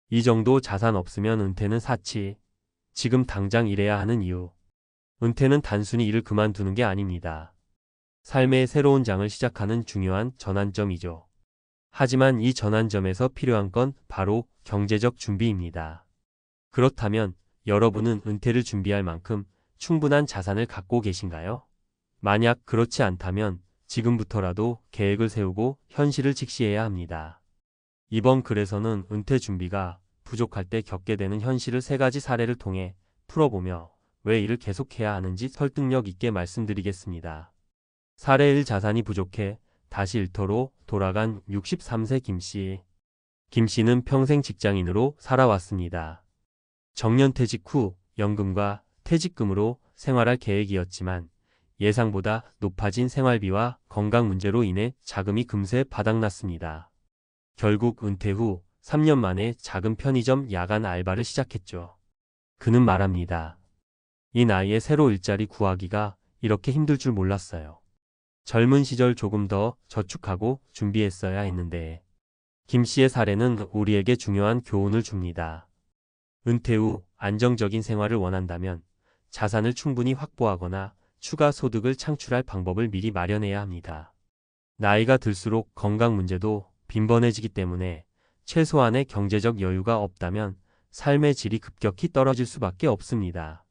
이 정도 자산 없으면 은퇴는 사치. 지금 당장 일해야 하는 이유. 은퇴는 단순히 일을 그만두는 게 아닙니다. 삶의 새로운 장을 시작하는 중요한 전환점이죠. 하지만 이 전환점에서 필요한 건 바로 경제적 준비입니다. 그렇다면 여러분은 은퇴를 준비할 만큼 충분한 자산을 갖고 계신가요? 만약 그렇지 않다면 지금부터라도 계획을 세우고 현실을 직시해야 합니다. 이번 글에서는 은퇴 준비가 부족할 때 겪게 되는 현실을 3가지 사례를 통해 풀어보며 왜 일을 계속해야 하는지 설득력 있게 말씀드리겠습니다. 사례 1. 자산이 부족해 다시 일터로 돌아간 63세 김씨. 김씨는 평생 직장인으로 살아왔습니다. 정년퇴직 후 연금과 퇴직금으로 생활할 계획이었지만 예상보다 높아진 생활비와 건강 문제로 인해 자금이 금세 바닥났습니다. 결국 은퇴 후 3년 만에 작은 편의점 야간 알바를 시작했죠. 그는 말합니다. 이 나이에 새로 일자리 구하기가 이렇게 힘들 줄 몰랐어요. 젊은 시절 조금 더 저축하고 준비했어야 했는데. 김 씨의 사례는 우리에게 중요한 교훈을 줍니다. 은퇴 후 안정적인 생활을 원한다면 자산을 충분히 확보하거나 추가 소득을 창출할 방법을 미리 마련해야 합니다. 나이가 들수록 건강 문제도 빈번해지기 때문에 최소한의 경제적 여유가 없다면 삶의 질이 급격히 떨어질 수밖에 없습니다.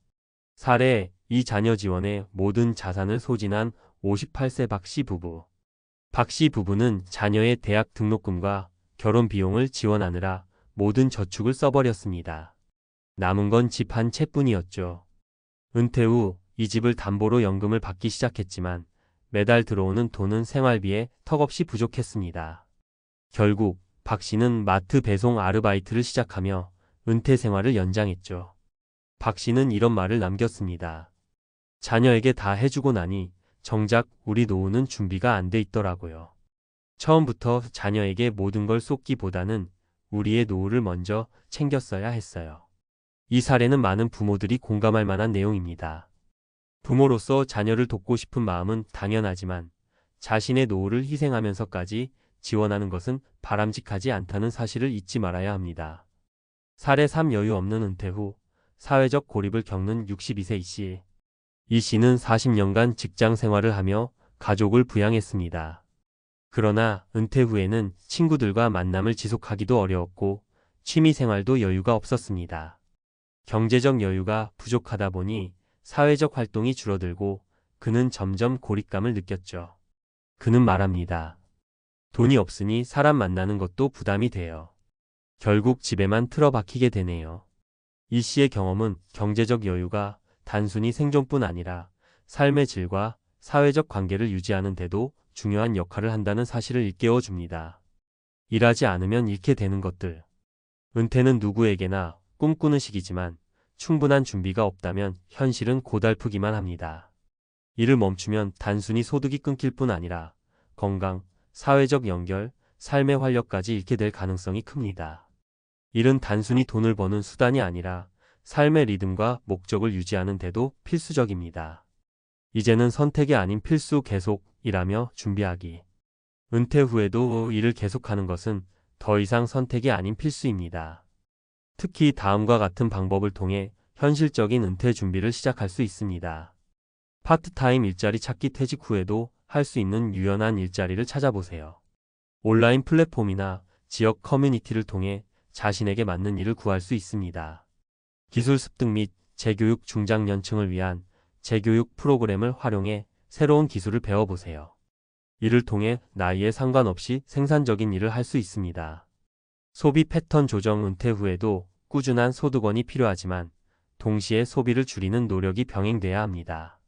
사례 2. 자녀 지원에 모든 자산을 소진한 58세 박 씨 부부. 박 씨 부부는 자녀의 대학 등록금과 결혼 비용을 지원하느라 모든 저축을 써버렸습니다. 남은 건 집 한 채뿐이었죠. 은퇴 후 이 집을 담보로 연금을 받기 시작했지만 매달 들어오는 돈은 생활비에 턱없이 부족했습니다. 결국 박 씨는 마트 배송 아르바이트를 시작하며 은퇴 생활을 연장했죠. 박 씨는 이런 말을 남겼습니다. 자녀에게 다 해주고 나니 정작 우리 노후는 준비가 안 돼 있더라고요. 처음부터 자녀에게 모든 걸 쏟기보다는 우리의 노후를 먼저 챙겼어야 했어요. 이 사례는 많은 부모들이 공감할 만한 내용입니다. 부모로서 자녀를 돕고 싶은 마음은 당연하지만 자신의 노후를 희생하면서까지 지원하는 것은 바람직하지 않다는 사실을 잊지 말아야 합니다. 사례 3. 여유 없는 은퇴 후 사회적 고립을 겪는 62세 이씨. 이 씨는 40년간 직장 생활을 하며 가족을 부양했습니다. 그러나 은퇴 후에는 친구들과 만남을 지속하기도 어려웠고 취미 생활도 여유가 없었습니다. 경제적 여유가 부족하다 보니 사회적 활동이 줄어들고 그는 점점 고립감을 느꼈죠. 그는 말합니다. 돈이 없으니 사람 만나는 것도 부담이 돼요. 결국 집에만 틀어박히게 되네요. 이 씨의 경험은 경제적 여유가 단순히 생존뿐 아니라 삶의 질과 사회적 관계를 유지하는 데도 중요한 역할을 한다는 사실을 일깨워 줍니다. 일하지 않으면 잃게 되는 것들. 은퇴는 누구에게나 꿈꾸는 시기지만 충분한 준비가 없다면 현실은 고달프기만 합니다. 일을 멈추면 단순히 소득이 끊길 뿐 아니라 건강, 사회적 연결, 삶의 활력까지 잃게 될 가능성이 큽니다. 일은 단순히 돈을 버는 수단이 아니라 삶의 리듬과 목적을 유지하는 데도 필수적입니다. 이제는 선택이 아닌 필수 계속 일하며 준비하기. 은퇴 후에도 일을 계속하는 것은 더 이상 선택이 아닌 필수입니다. 특히 다음과 같은 방법을 통해 현실적인 은퇴 준비를 시작할 수 있습니다. 파트타임 일자리 찾기. 퇴직 후에도 할 수 있는 유연한 일자리를 찾아보세요. 온라인 플랫폼이나 지역 커뮤니티를 통해 자신에게 맞는 일을 구할 수 있습니다. 기술 습득 및 재교육 중장년층을 위한 재교육 프로그램을 활용해 새로운 기술을 배워보세요. 이를 통해 나이에 상관없이 생산적인 일을 할 수 있습니다. 소비 패턴 조정. 은퇴 후에도 꾸준한 소득원이 필요하지만 동시에 소비를 줄이는 노력이 병행돼야 합니다.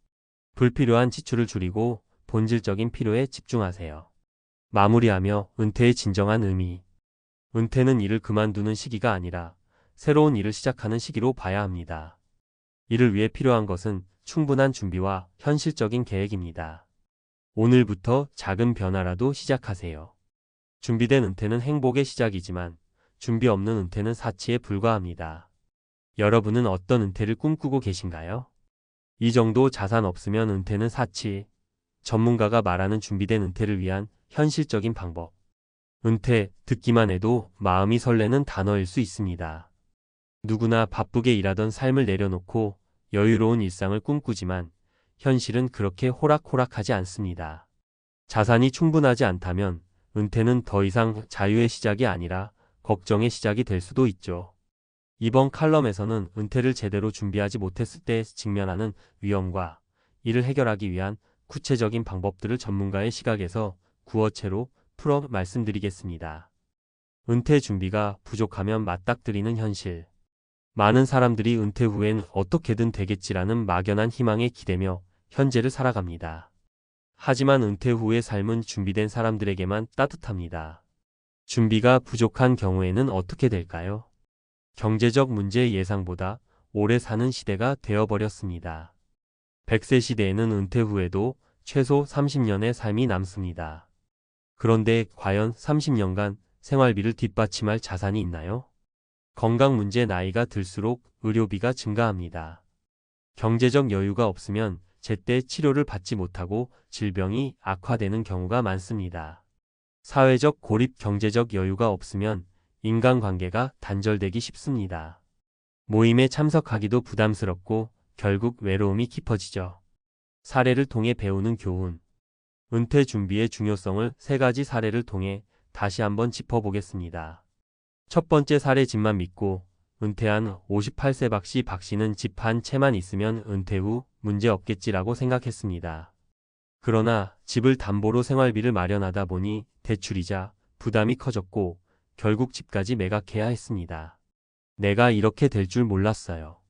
불필요한 지출을 줄이고 본질적인 필요에 집중하세요. 마무리하며 은퇴의 진정한 의미. 은퇴는 일을 그만두는 시기가 아니라 새로운 일을 시작하는 시기로 봐야 합니다. 이를 위해 필요한 것은 충분한 준비와 현실적인 계획입니다. 오늘부터 작은 변화라도 시작하세요. 준비된 은퇴는 행복의 시작이지만 준비 없는 은퇴는 사치에 불과합니다. 여러분은 어떤 은퇴를 꿈꾸고 계신가요? 이 정도 자산 없으면 은퇴는 사치. 전문가가 말하는 준비된 은퇴를 위한 현실적인 방법. 은퇴, 듣기만 해도 마음이 설레는 단어일 수 있습니다. 누구나 바쁘게 일하던 삶을 내려놓고 여유로운 일상을 꿈꾸지만 현실은 그렇게 호락호락하지 않습니다. 자산이 충분하지 않다면 은퇴는 더 이상 자유의 시작이 아니라 걱정의 시작이 될 수도 있죠. 이번 칼럼에서는 은퇴를 제대로 준비하지 못했을 때 직면하는 위험과 이를 해결하기 위한 구체적인 방법들을 전문가의 시각에서 구어체로 풀어 말씀드리겠습니다. 은퇴 준비가 부족하면 맞닥뜨리는 현실. 많은 사람들이 은퇴 후엔 어떻게든 되겠지라는 막연한 희망에 기대며 현재를 살아갑니다. 하지만 은퇴 후의 삶은 준비된 사람들에게만 따뜻합니다. 준비가 부족한 경우에는 어떻게 될까요? 경제적 문제 예상보다 오래 사는 시대가 되어버렸습니다. 100세 시대에는 은퇴 후에도 최소 30년의 삶이 남습니다. 그런데 과연 30년간 생활비를 뒷받침할 자산이 있나요? 건강 문제 나이가 들수록 의료비가 증가합니다. 경제적 여유가 없으면 제때 치료를 받지 못하고 질병이 악화되는 경우가 많습니다. 사회적 고립 경제적 여유가 없으면 인간관계가 단절되기 쉽습니다. 모임에 참석하기도 부담스럽고 결국 외로움이 깊어지죠. 사례를 통해 배우는 교훈. 은퇴 준비의 중요성을 3가지 사례를 통해 다시 한번 짚어보겠습니다. 첫 번째 사례 집만 믿고 은퇴한 58세 박 씨는 집 한 채만 있으면 은퇴 후 문제 없겠지라고 생각했습니다. 그러나 집을 담보로 생활비를 마련하다 보니 대출이자 부담이 커졌고 결국 집까지 매각해야 했습니다. 내가 이렇게 될 줄 몰랐어요.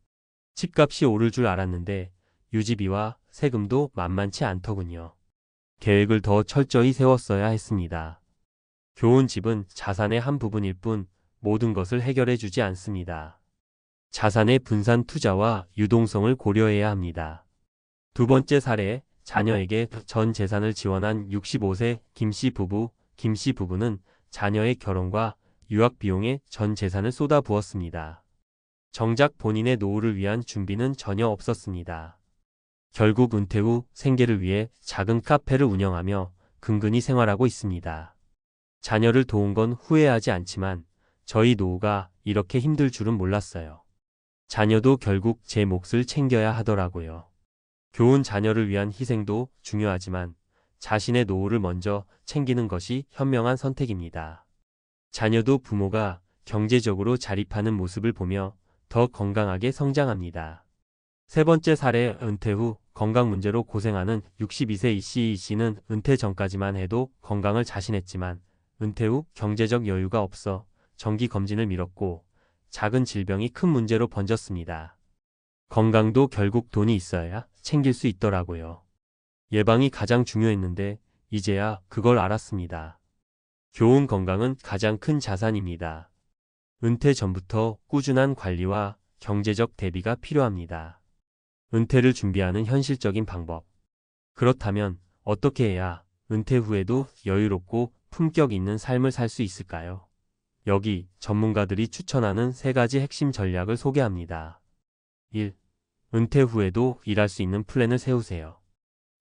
집값이 오를 줄 알았는데 유지비와 세금도 만만치 않더군요. 계획을 더 철저히 세웠어야 했습니다. 교훈 집은 자산의 한 부분일 뿐 모든 것을 해결해 주지 않습니다. 자산의 분산 투자와 유동성을 고려해야 합니다. 두 번째 사례, 자녀에게 전 재산을 지원한 65세 김씨 부부. 김씨 부부는 자녀의 결혼과 유학 비용에 전 재산을 쏟아부었습니다. 정작 본인의 노후를 위한 준비는 전혀 없었습니다. 결국 은퇴 후 생계를 위해 작은 카페를 운영하며 근근히 생활하고 있습니다. 자녀를 도운 건 후회하지 않지만 저희 노후가 이렇게 힘들 줄은 몰랐어요. 자녀도 결국 제 몫을 챙겨야 하더라고요. 교훈 자녀를 위한 희생도 중요하지만 자신의 노후를 먼저 챙기는 것이 현명한 선택입니다. 자녀도 부모가 경제적으로 자립하는 모습을 보며 더 건강하게 성장합니다. 세 번째 사례, 은퇴 후 건강 문제로 고생하는 62세 이 씨는 은퇴 전까지만 해도 건강을 자신했지만 은퇴 후 경제적 여유가 없어 정기 검진을 미뤘고 작은 질병이 큰 문제로 번졌습니다. 건강도 결국 돈이 있어야 챙길 수 있더라고요. 예방이 가장 중요했는데 이제야 그걸 알았습니다. 교훈 건강은 가장 큰 자산입니다. 은퇴 전부터 꾸준한 관리와 경제적 대비가 필요합니다. 은퇴를 준비하는 현실적인 방법. 그렇다면 어떻게 해야 은퇴 후에도 여유롭고 품격 있는 삶을 살 수 있을까요? 여기 전문가들이 추천하는 3가지 핵심 전략을 소개합니다. 1. 은퇴 후에도 일할 수 있는 플랜을 세우세요.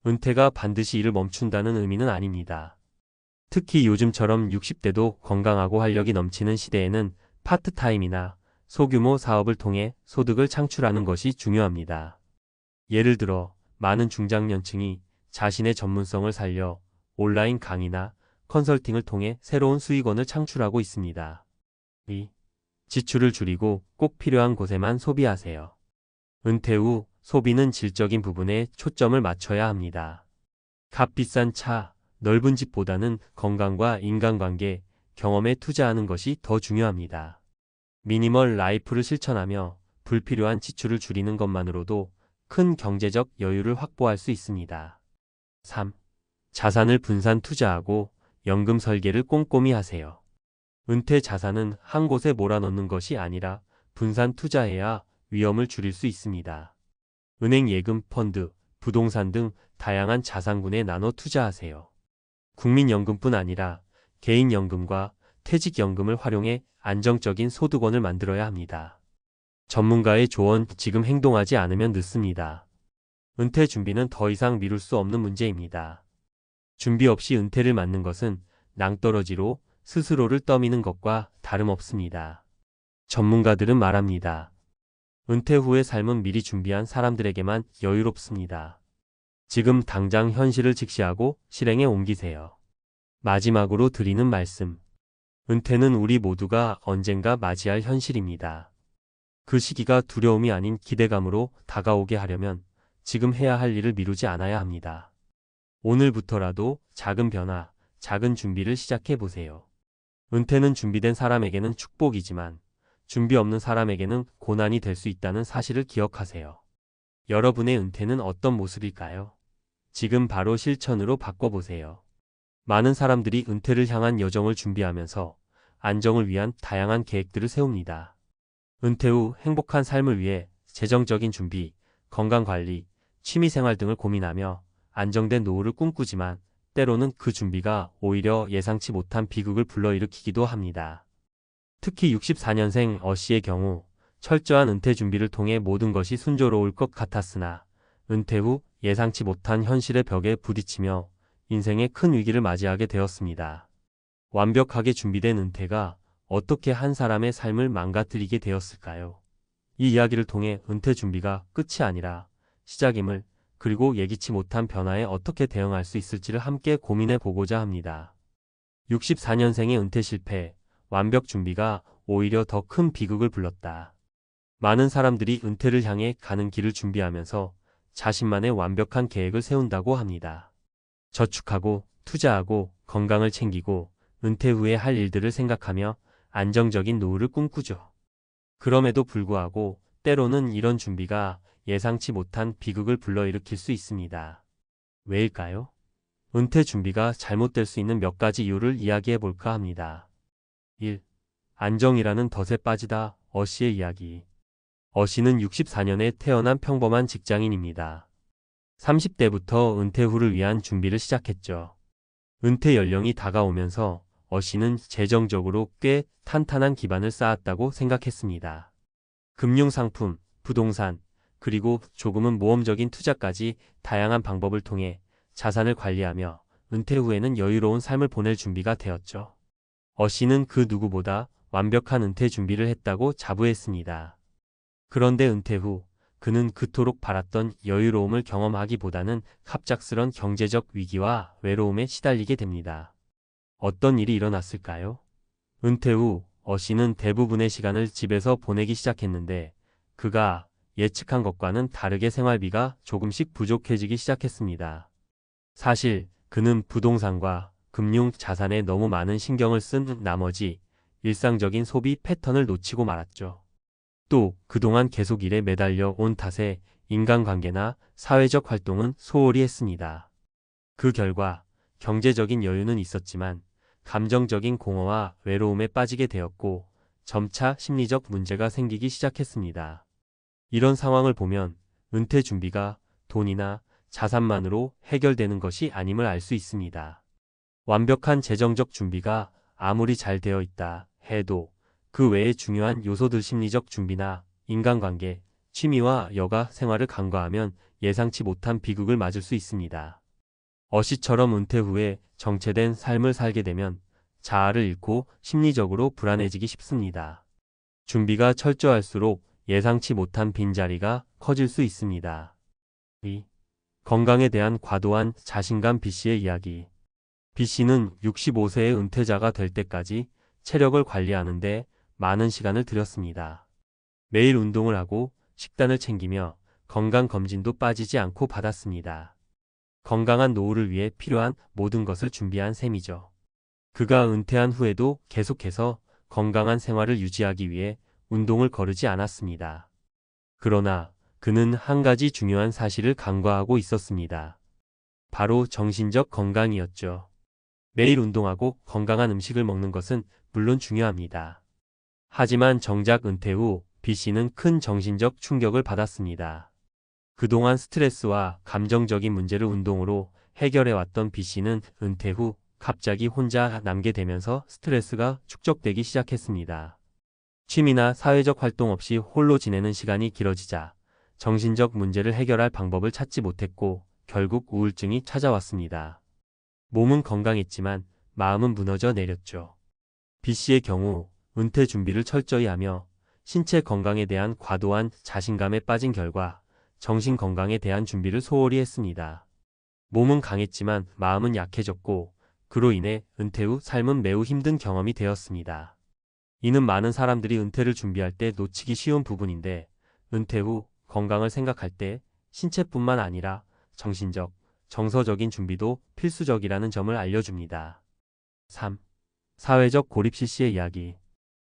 은퇴가 반드시 일을 멈춘다는 의미는 아닙니다. 특히 요즘처럼 60대도 건강하고 활력이 넘치는 시대에는 파트타임이나 소규모 사업을 통해 소득을 창출하는 것이 중요합니다. 예를 들어 많은 중장년층이 자신의 전문성을 살려 온라인 강의나 컨설팅을 통해 새로운 수익원을 창출하고 있습니다. 2. 지출을 줄이고 꼭 필요한 곳에만 소비하세요. 은퇴 후 소비는 질적인 부분에 초점을 맞춰야 합니다. 값비싼 차, 넓은 집보다는 건강과 인간관계, 경험에 투자하는 것이 더 중요합니다. 미니멀 라이프를 실천하며 불필요한 지출을 줄이는 것만으로도 큰 경제적 여유를 확보할 수 있습니다. 3. 자산을 분산 투자하고 연금 설계를 꼼꼼히 하세요. 은퇴 자산은 한 곳에 몰아넣는 것이 아니라 분산 투자해야 위험을 줄일 수 있습니다. 은행 예금, 펀드, 부동산 등 다양한 자산군에 나눠 투자하세요. 국민연금뿐 아니라 개인연금과 퇴직연금을 활용해 안정적인 소득원을 만들어야 합니다. 전문가의 조언, 지금 행동하지 않으면 늦습니다. 은퇴 준비는 더 이상 미룰 수 없는 문제입니다. 준비 없이 은퇴를 맞는 것은 낭떠러지로 스스로를 떠미는 것과 다름없습니다. 전문가들은 말합니다. 은퇴 후의 삶은 미리 준비한 사람들에게만 여유롭습니다. 지금 당장 현실을 직시하고 실행에 옮기세요. 마지막으로 드리는 말씀. 은퇴는 우리 모두가 언젠가 맞이할 현실입니다. 그 시기가 두려움이 아닌 기대감으로 다가오게 하려면 지금 해야 할 일을 미루지 않아야 합니다. 오늘부터라도 작은 변화, 작은 준비를 시작해 보세요. 은퇴는 준비된 사람에게는 축복이지만 준비 없는 사람에게는 고난이 될 수 있다는 사실을 기억하세요. 여러분의 은퇴는 어떤 모습일까요? 지금 바로 실천으로 바꿔보세요. 많은 사람들이 은퇴를 향한 여정을 준비하면서 안정을 위한 다양한 계획들을 세웁니다. 은퇴 후 행복한 삶을 위해 재정적인 준비, 건강관리, 취미생활 등을 고민하며 안정된 노후를 꿈꾸지만 때로는 그 준비가 오히려 예상치 못한 비극을 불러일으키기도 합니다. 특히 64년생 어씨의 경우 철저한 은퇴 준비를 통해 모든 것이 순조로울 것 같았으나 은퇴 후 예상치 못한 현실의 벽에 부딪히며 인생의 큰 위기를 맞이하게 되었습니다. 완벽하게 준비된 은퇴가 어떻게 한 사람의 삶을 망가뜨리게 되었을까요? 이 이야기를 통해 은퇴 준비가 끝이 아니라 시작임을, 그리고 예기치 못한 변화에 어떻게 대응할 수 있을지를 함께 고민해 보고자 합니다. 64년생의 은퇴 실패, 완벽 준비가 오히려 더 큰 비극을 불렀다. 많은 사람들이 은퇴를 향해 가는 길을 준비하면서 자신만의 완벽한 계획을 세운다고 합니다. 저축하고, 투자하고, 건강을 챙기고, 은퇴 후에 할 일들을 생각하며 안정적인 노후를 꿈꾸죠. 그럼에도 불구하고 때로는 이런 준비가 예상치 못한 비극을 불러일으킬 수 있습니다. 왜일까요? 은퇴 준비가 잘못될 수 있는 몇 가지 이유를 이야기해 볼까 합니다. 1. 안정이라는 덫에 빠지다. 어씨의 이야기. 어씨는 64년에 태어난 평범한 직장인입니다. 30대부터 은퇴 후를 위한 준비를 시작했죠. 은퇴 연령이 다가오면서 어씨는 재정적으로 꽤 탄탄한 기반을 쌓았다고 생각했습니다. 금융상품, 부동산, 그리고 조금은 모험적인 투자까지 다양한 방법을 통해 자산을 관리하며 은퇴 후에는 여유로운 삶을 보낼 준비가 되었죠. 어씨는 그 누구보다 완벽한 은퇴 준비를 했다고 자부했습니다. 그런데 은퇴 후 그는 그토록 바랐던 여유로움을 경험하기보다는 갑작스런 경제적 위기와 외로움에 시달리게 됩니다. 어떤 일이 일어났을까요? 은퇴 후 어씨는 대부분의 시간을 집에서 보내기 시작했는데 그가 예측한 것과는 다르게 생활비가 조금씩 부족해지기 시작했습니다. 사실 그는 부동산과 금융 자산에 너무 많은 신경을 쓴 나머지 일상적인 소비 패턴을 놓치고 말았죠. 또 그동안 계속 일에 매달려 온 탓에 인간관계나 사회적 활동은 소홀히 했습니다. 그 결과 경제적인 여유는 있었지만 감정적인 공허와 외로움에 빠지게 되었고 점차 심리적 문제가 생기기 시작했습니다. 이런 상황을 보면 은퇴 준비가 돈이나 자산만으로 해결되는 것이 아님을 알 수 있습니다. 완벽한 재정적 준비가 아무리 잘 되어 있다 해도 그 외에 중요한 요소들 심리적 준비나 인간관계, 취미와 여가 생활을 간과하면 예상치 못한 비극을 맞을 수 있습니다. 어씨처럼 은퇴 후에 정체된 삶을 살게 되면 자아를 잃고 심리적으로 불안해지기 쉽습니다. 준비가 철저할수록 예상치 못한 빈자리가 커질 수 있습니다. 2. 건강에 대한 과도한 자신감. B씨의 이야기. B씨는 65세의 은퇴자가 될 때까지 체력을 관리하는데 많은 시간을 들였습니다. 매일 운동을 하고 식단을 챙기며 건강검진도 빠지지 않고 받았습니다. 건강한 노후를 위해 필요한 모든 것을 준비한 셈이죠. 그가 은퇴한 후에도 계속해서 건강한 생활을 유지하기 위해 운동을 거르지 않았습니다. 그러나 그는 한 가지 중요한 사실을 간과하고 있었습니다. 바로 정신적 건강이었죠. 매일 운동하고 건강한 음식을 먹는 것은 물론 중요합니다. 하지만 정작 은퇴 후 B씨는 큰 정신적 충격을 받았습니다. 그동안 스트레스와 감정적인 문제를 운동으로 해결해왔던 B씨는 은퇴 후 갑자기 혼자 남게 되면서 스트레스가 축적되기 시작했습니다. 취미나 사회적 활동 없이 홀로 지내는 시간이 길어지자 정신적 문제를 해결할 방법을 찾지 못했고 결국 우울증이 찾아왔습니다. 몸은 건강했지만 마음은 무너져 내렸죠. B씨의 경우 은퇴 준비를 철저히 하며 신체 건강에 대한 과도한 자신감에 빠진 결과 정신 건강에 대한 준비를 소홀히 했습니다. 몸은 강했지만 마음은 약해졌고 그로 인해 은퇴 후 삶은 매우 힘든 경험이 되었습니다. 이는 많은 사람들이 은퇴를 준비할 때 놓치기 쉬운 부분인데 은퇴 후 건강을 생각할 때 신체뿐만 아니라 정신적, 정서적인 준비도 필수적이라는 점을 알려줍니다. 3. 사회적 고립 C씨의 이야기.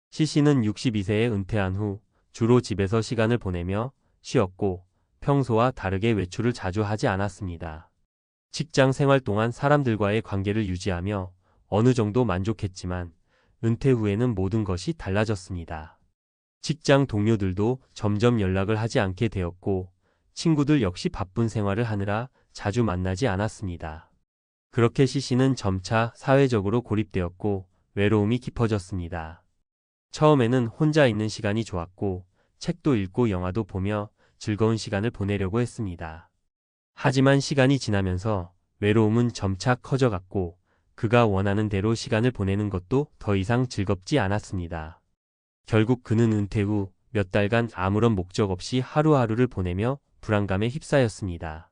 C씨는 62세에 은퇴한 후 주로 집에서 시간을 보내며 쉬었고 평소와 다르게 외출을 자주 하지 않았습니다. 직장 생활 동안 사람들과의 관계를 유지하며 어느 정도 만족했지만 은퇴 후에는 모든 것이 달라졌습니다. 직장 동료들도 점점 연락을 하지 않게 되었고 친구들 역시 바쁜 생활을 하느라 자주 만나지 않았습니다. 그렇게 C씨는 점차 사회적으로 고립되었고 외로움이 깊어졌습니다. 처음에는 혼자 있는 시간이 좋았고 책도 읽고 영화도 보며 즐거운 시간을 보내려고 했습니다. 하지만 시간이 지나면서 외로움은 점차 커져갔고 그가 원하는 대로 시간을 보내는 것도 더 이상 즐겁지 않았습니다. 결국 그는 은퇴 후 몇 달간 아무런 목적 없이 하루하루를 보내며 불안감에 휩싸였습니다.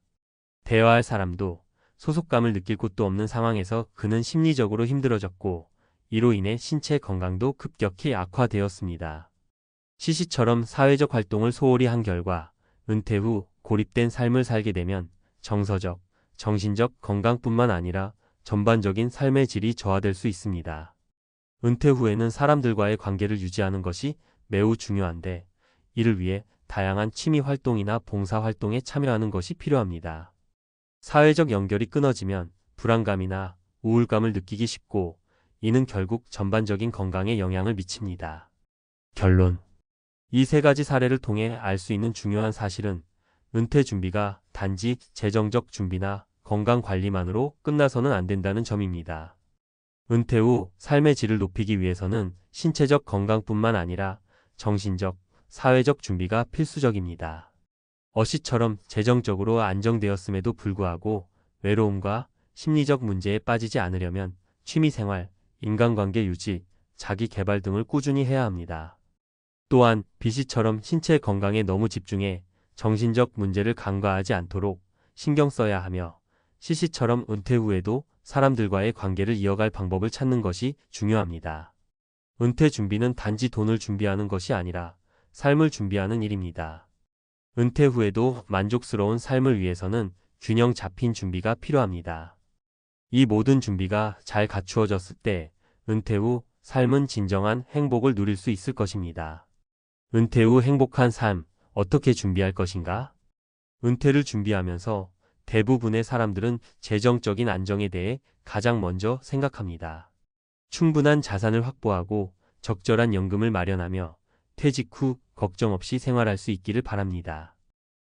대화할 사람도 소속감을 느낄 곳도 없는 상황에서 그는 심리적으로 힘들어졌고 이로 인해 신체 건강도 급격히 악화되었습니다. C씨처럼 사회적 활동을 소홀히 한 결과 은퇴 후 고립된 삶을 살게 되면 정서적, 정신적 건강뿐만 아니라 전반적인 삶의 질이 저하될 수 있습니다. 은퇴 후에는 사람들과의 관계를 유지하는 것이 매우 중요한데 이를 위해 다양한 취미 활동이나 봉사 활동에 참여하는 것이 필요합니다. 사회적 연결이 끊어지면 불안감이나 우울감을 느끼기 쉽고 이는 결국 전반적인 건강에 영향을 미칩니다. 결론. 이 세 가지 사례를 통해 알 수 있는 중요한 사실은 은퇴 준비가 단지 재정적 준비나 건강 관리만으로 끝나서는 안 된다는 점입니다. 은퇴 후 삶의 질을 높이기 위해서는 신체적 건강뿐만 아니라 정신적, 사회적 준비가 필수적입니다. C처럼 재정적으로 안정되었음에도 불구하고 외로움과 심리적 문제에 빠지지 않으려면 취미생활, 인간관계 유지, 자기 개발 등을 꾸준히 해야 합니다. 또한 B씨처럼 신체 건강에 너무 집중해 정신적 문제를 간과하지 않도록 신경 써야 하며 C씨처럼 은퇴 후에도 사람들과의 관계를 이어갈 방법을 찾는 것이 중요합니다. 은퇴 준비는 단지 돈을 준비하는 것이 아니라 삶을 준비하는 일입니다. 은퇴 후에도 만족스러운 삶을 위해서는 균형 잡힌 준비가 필요합니다. 이 모든 준비가 잘 갖추어졌을 때 은퇴 후 삶은 진정한 행복을 누릴 수 있을 것입니다. 은퇴 후 행복한 삶, 어떻게 준비할 것인가? 은퇴를 준비하면서 대부분의 사람들은 재정적인 안정에 대해 가장 먼저 생각합니다. 충분한 자산을 확보하고 적절한 연금을 마련하며 퇴직 후 걱정 없이 생활할 수 있기를 바랍니다.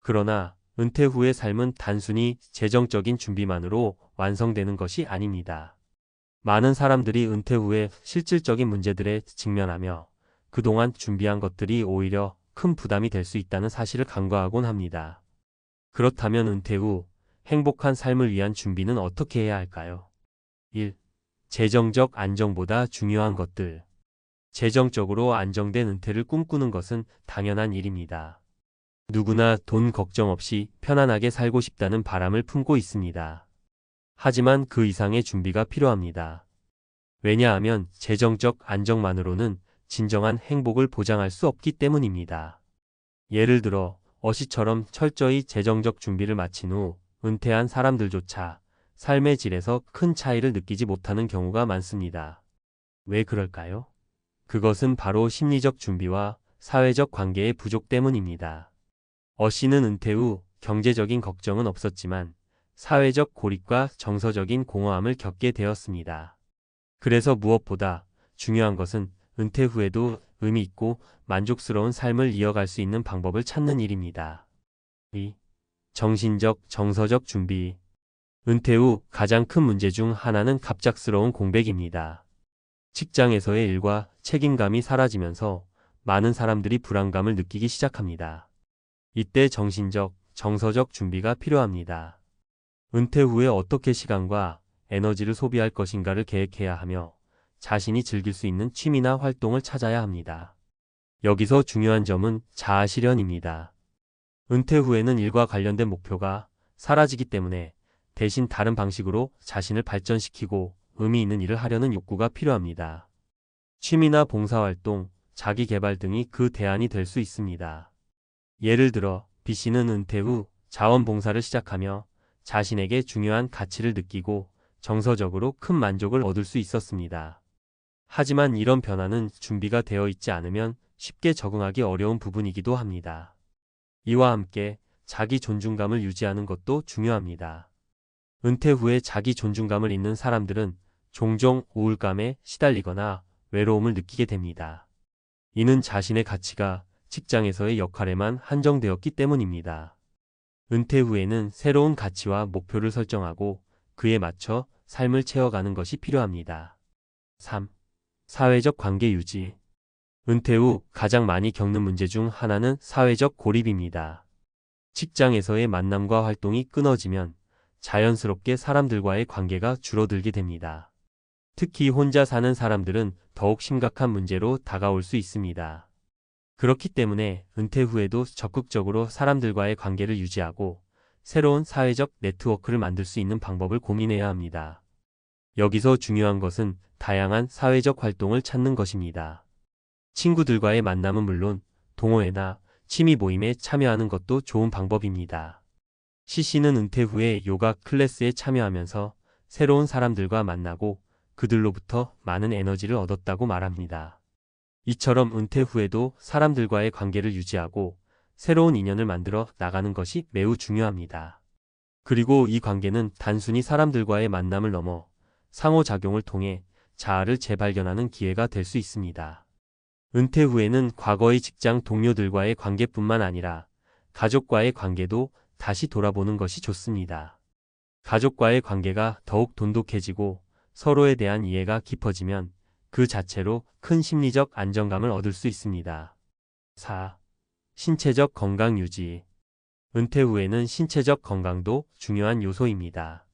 그러나 은퇴 후의 삶은 단순히 재정적인 준비만으로 완성되는 것이 아닙니다. 많은 사람들이 은퇴 후에 실질적인 문제들에 직면하며 그동안 준비한 것들이 오히려 큰 부담이 될 수 있다는 사실을 간과하곤 합니다. 그렇다면 은퇴 후 행복한 삶을 위한 준비는 어떻게 해야 할까요? 1. 재정적 안정보다 중요한 것들. 재정적으로 안정된 은퇴를 꿈꾸는 것은 당연한 일입니다. 누구나 돈 걱정 없이 편안하게 살고 싶다는 바람을 품고 있습니다. 하지만 그 이상의 준비가 필요합니다. 왜냐하면 재정적 안정만으로는 진정한 행복을 보장할 수 없기 때문입니다. 예를 들어 C처럼 철저히 재정적 준비를 마친 후 은퇴한 사람들조차 삶의 질에서 큰 차이를 느끼지 못하는 경우가 많습니다. 왜 그럴까요? 그것은 바로 심리적 준비와 사회적 관계의 부족 때문입니다. C는 은퇴 후 경제적인 걱정은 없었지만 사회적 고립과 정서적인 공허함을 겪게 되었습니다. 그래서 무엇보다 중요한 것은 은퇴 후에도 의미 있고 만족스러운 삶을 이어갈 수 있는 방법을 찾는 일입니다. 2. 정신적, 정서적 준비. 은퇴 후 가장 큰 문제 중 하나는 갑작스러운 공백입니다. 직장에서의 일과 책임감이 사라지면서 많은 사람들이 불안감을 느끼기 시작합니다. 이때 정신적, 정서적 준비가 필요합니다. 은퇴 후에 어떻게 시간과 에너지를 소비할 것인가를 계획해야 하며 자신이 즐길 수 있는 취미나 활동을 찾아야 합니다. 여기서 중요한 점은 자아실현입니다. 은퇴 후에는 일과 관련된 목표가 사라지기 때문에 대신 다른 방식으로 자신을 발전시키고 의미 있는 일을 하려는 욕구가 필요합니다. 취미나 봉사활동, 자기개발 등이 그 대안이 될 수 있습니다. 예를 들어 B씨는 은퇴 후 자원봉사를 시작하며 자신에게 중요한 가치를 느끼고 정서적으로 큰 만족을 얻을 수 있었습니다. 하지만 이런 변화는 준비가 되어 있지 않으면 쉽게 적응하기 어려운 부분이기도 합니다. 이와 함께 자기 존중감을 유지하는 것도 중요합니다. 은퇴 후에 자기 존중감을 잃는 사람들은 종종 우울감에 시달리거나 외로움을 느끼게 됩니다. 이는 자신의 가치가 직장에서의 역할에만 한정되었기 때문입니다. 은퇴 후에는 새로운 가치와 목표를 설정하고 그에 맞춰 삶을 채워가는 것이 필요합니다. 3. 사회적 관계 유지. 은퇴 후 가장 많이 겪는 문제 중 하나는 사회적 고립입니다. 직장에서의 만남과 활동이 끊어지면 자연스럽게 사람들과의 관계가 줄어들게 됩니다. 특히 혼자 사는 사람들은 더욱 심각한 문제로 다가올 수 있습니다. 그렇기 때문에 은퇴 후에도 적극적으로 사람들과의 관계를 유지하고 새로운 사회적 네트워크를 만들 수 있는 방법을 고민해야 합니다. 여기서 중요한 것은 다양한 사회적 활동을 찾는 것입니다. 친구들과의 만남은 물론 동호회나 취미 모임에 참여하는 것도 좋은 방법입니다. C씨는 은퇴 후에 요가 클래스에 참여하면서 새로운 사람들과 만나고 그들로부터 많은 에너지를 얻었다고 말합니다. 이처럼 은퇴 후에도 사람들과의 관계를 유지하고 새로운 인연을 만들어 나가는 것이 매우 중요합니다. 그리고 이 관계는 단순히 사람들과의 만남을 넘어 상호작용을 통해 자아를 재발견하는 기회가 될 수 있습니다. 은퇴 후에는 과거의 직장 동료들과의 관계뿐만 아니라 가족과의 관계도 다시 돌아보는 것이 좋습니다. 가족과의 관계가 더욱 돈독해지고 서로에 대한 이해가 깊어지면 그 자체로 큰 심리적 안정감을 얻을 수 있습니다. 4. 신체적 건강 유지. 은퇴 후에는 신체적 건강도 중요한 요소입니다.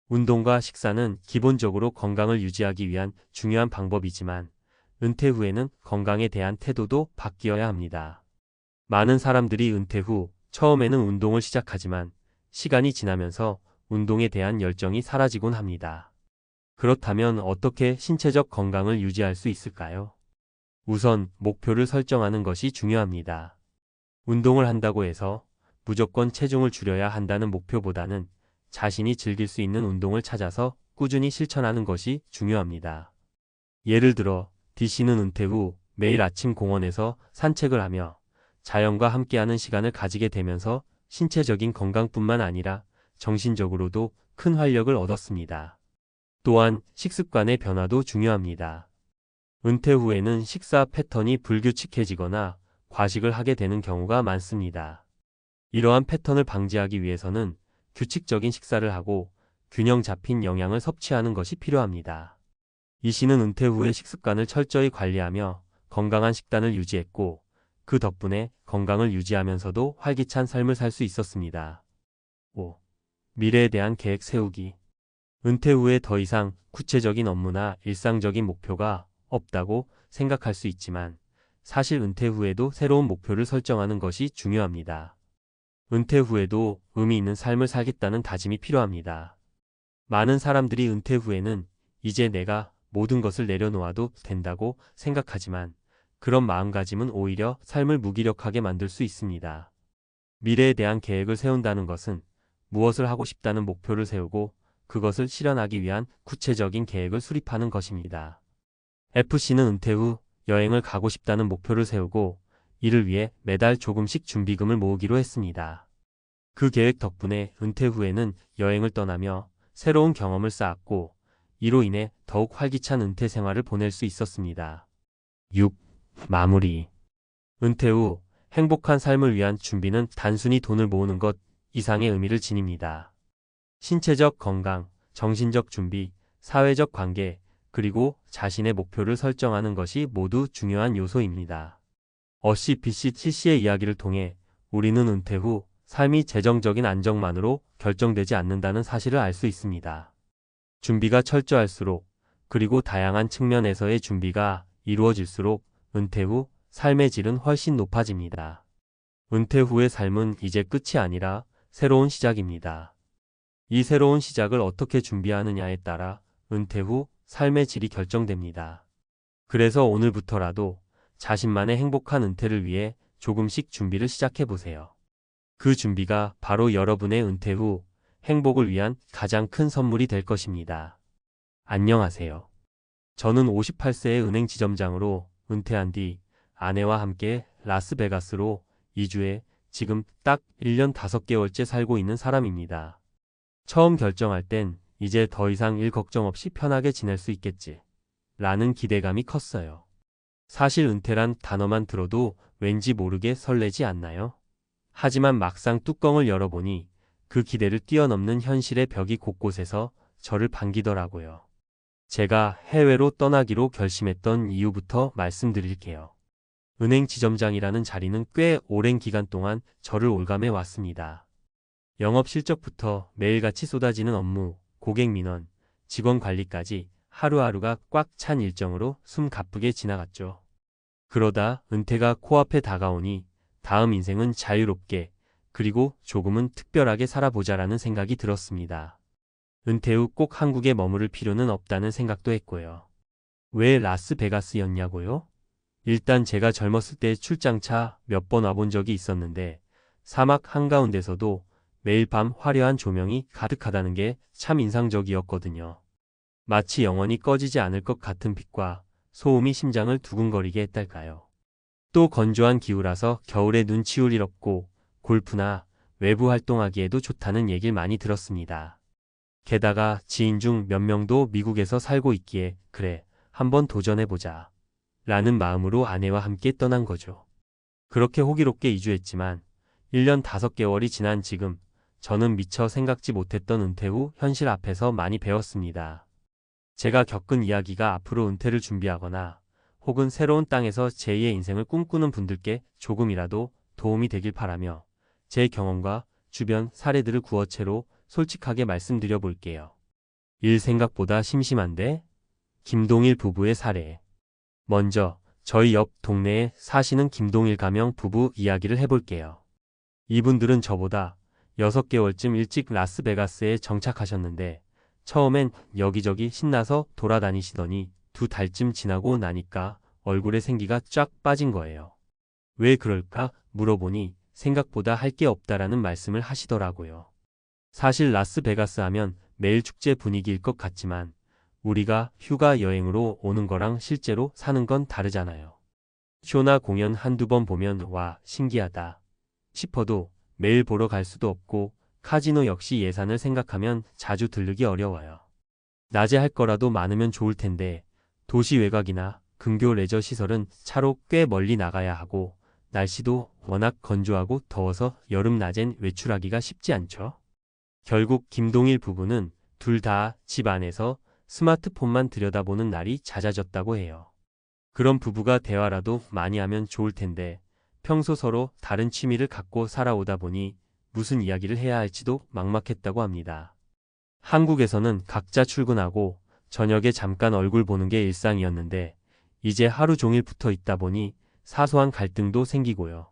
운동과 식사는 기본적으로 건강을 유지하기 위한 중요한 방법이지만 은퇴 후에는 건강에 대한 태도도 바뀌어야 합니다. 많은 사람들이 은퇴 후 처음에는 운동을 시작하지만 시간이 지나면서 운동에 대한 열정이 사라지곤 합니다. 그렇다면 어떻게 신체적 건강을 유지할 수 있을까요? 우선 목표를 설정하는 것이 중요합니다. 운동을 한다고 해서 무조건 체중을 줄여야 한다는 목표보다는 자신이 즐길 수 있는 운동을 찾아서 꾸준히 실천하는 것이 중요합니다. 예를 들어 D씨는 은퇴 후 매일 아침 공원에서 산책을 하며 자연과 함께하는 시간을 가지게 되면서 신체적인 건강뿐만 아니라 정신적으로도 큰 활력을 얻었습니다. 또한 식습관의 변화도 중요합니다. 은퇴 후에는 식사 패턴이 불규칙해지거나 과식을 하게 되는 경우가 많습니다. 이러한 패턴을 방지하기 위해서는 규칙적인 식사를 하고 균형 잡힌 영양을 섭취하는 것이 필요합니다. E씨는 은퇴 후에 식습관을 철저히 관리하며 건강한 식단을 유지했고 그 덕분에 건강을 유지하면서도 활기찬 삶을 살 수 있었습니다. 5. 미래에 대한 계획 세우기. 은퇴 후에 더 이상 구체적인 업무나 일상적인 목표가 없다고 생각할 수 있지만 사실 은퇴 후에도 새로운 목표를 설정하는 것이 중요합니다. 은퇴 후에도 의미 있는 삶을 살겠다는 다짐이 필요합니다. 많은 사람들이 은퇴 후에는 이제 내가 모든 것을 내려놓아도 된다고 생각하지만 그런 마음가짐은 오히려 삶을 무기력하게 만들 수 있습니다. 미래에 대한 계획을 세운다는 것은 무엇을 하고 싶다는 목표를 세우고 그것을 실현하기 위한 구체적인 계획을 수립하는 것입니다. F씨는 은퇴 후 여행을 가고 싶다는 목표를 세우고 이를 위해 매달 조금씩 준비금을 모으기로 했습니다. 그 계획 덕분에 은퇴 후에는 여행을 떠나며 새로운 경험을 쌓았고 이로 인해 더욱 활기찬 은퇴 생활을 보낼 수 있었습니다. 6. 마무리. 은퇴 후 행복한 삶을 위한 준비는 단순히 돈을 모으는 것 이상의 의미를 지닙니다. 신체적 건강, 정신적 준비, 사회적 관계, 그리고 자신의 목표를 설정하는 것이 모두 중요한 요소입니다. 어씨, B씨, C씨의 이야기를 통해 우리는 은퇴 후 삶이 재정적인 안정만으로 결정되지 않는다는 사실을 알 수 있습니다. 준비가 철저할수록 그리고 다양한 측면에서의 준비가 이루어질수록 은퇴 후 삶의 질은 훨씬 높아집니다. 은퇴 후의 삶은 이제 끝이 아니라 새로운 시작입니다. 이 새로운 시작을 어떻게 준비하느냐에 따라 은퇴 후 삶의 질이 결정됩니다. 그래서 오늘부터라도 자신만의 행복한 은퇴를 위해 조금씩 준비를 시작해 보세요. 그 준비가 바로 여러분의 은퇴 후 행복을 위한 가장 큰 선물이 될 것입니다. 안녕하세요. 저는 58세의 은행 지점장으로 은퇴한 뒤 아내와 함께 라스베가스로 이주해 지금 딱 1년 5개월째 살고 있는 사람입니다. 처음 결정할 땐 이제 더 이상 일 걱정 없이 편하게 지낼 수 있겠지 라는 기대감이 컸어요. 사실 은퇴란 단어만 들어도 왠지 모르게 설레지 않나요? 하지만 막상 뚜껑을 열어보니 그 기대를 뛰어넘는 현실의 벽이 곳곳에서 저를 반기더라고요. 제가 해외로 떠나기로 결심했던 이유부터 말씀드릴게요. 은행 지점장이라는 자리는 꽤 오랜 기간 동안 저를 올감해 왔습니다. 영업 실적부터 매일같이 쏟아지는 업무, 고객 민원, 직원 관리까지 하루하루가 꽉 찬 일정으로 숨 가쁘게 지나갔죠. 그러다 은퇴가 코앞에 다가오니 다음 인생은 자유롭게 그리고 조금은 특별하게 살아보자라는 생각이 들었습니다. 은퇴 후 꼭 한국에 머무를 필요는 없다는 생각도 했고요. 왜 라스베가스였냐고요? 일단 제가 젊었을 때 출장차 몇 번 와본 적이 있었는데 사막 한가운데서도 매일 밤 화려한 조명이 가득하다는 게 참 인상적이었거든요. 마치 영원히 꺼지지 않을 것 같은 빛과 소음이 심장을 두근거리게 했달까요. 또 건조한 기후라서 겨울에 눈 치울 일 없고 골프나 외부 활동하기에도 좋다는 얘기를 많이 들었습니다. 게다가 지인 중 몇 명도 미국에서 살고 있기에 그래, 한번 도전해보자 라는 마음으로 아내와 함께 떠난 거죠. 그렇게 호기롭게 이주했지만 1년 5개월이 지난 지금 저는 미처 생각지 못했던 은퇴 후 현실 앞에서 많이 배웠습니다. 제가 겪은 이야기가 앞으로 은퇴를 준비하거나 혹은 새로운 땅에서 제2의 인생을 꿈꾸는 분들께 조금이라도 도움이 되길 바라며 제 경험과 주변 사례들을 구어체로 솔직하게 말씀드려 볼게요. 일 생각보다 심심한데? 김동일 부부의 사례. 먼저 저희 옆 동네에 사시는 김동일 가명 부부 이야기를 해볼게요. 이분들은 저보다 6개월쯤 일찍 라스베가스에 정착하셨는데 처음엔 여기저기 신나서 돌아다니시더니 2달쯤 지나고 나니까 얼굴에 생기가 쫙 빠진 거예요. 왜 그럴까 물어보니 생각보다 할 게 없다라는 말씀을 하시더라고요. 사실 라스베가스 하면 매일 축제 분위기일 것 같지만 우리가 휴가 여행으로 오는 거랑 실제로 사는 건 다르잖아요. 쇼나 공연 한두 번 보면 와, 신기하다 싶어도 매일 보러 갈 수도 없고 카지노 역시 예산을 생각하면 자주 들르기 어려워요. 낮에 할 거라도 많으면 좋을 텐데 도시 외곽이나 근교 레저 시설은 차로 꽤 멀리 나가야 하고 날씨도 워낙 건조하고 더워서 여름 낮엔 외출하기가 쉽지 않죠. 결국 김동일 부부는 둘 다 집 안에서 스마트폰만 들여다보는 날이 잦아졌다고 해요. 그런 부부가 대화라도 많이 하면 좋을 텐데 평소 서로 다른 취미를 갖고 살아오다 보니 무슨 이야기를 해야 할지도 막막했다고 합니다. 한국에서는 각자 출근하고 저녁에 잠깐 얼굴 보는 게 일상이었는데 이제 하루 종일 붙어 있다 보니 사소한 갈등도 생기고요.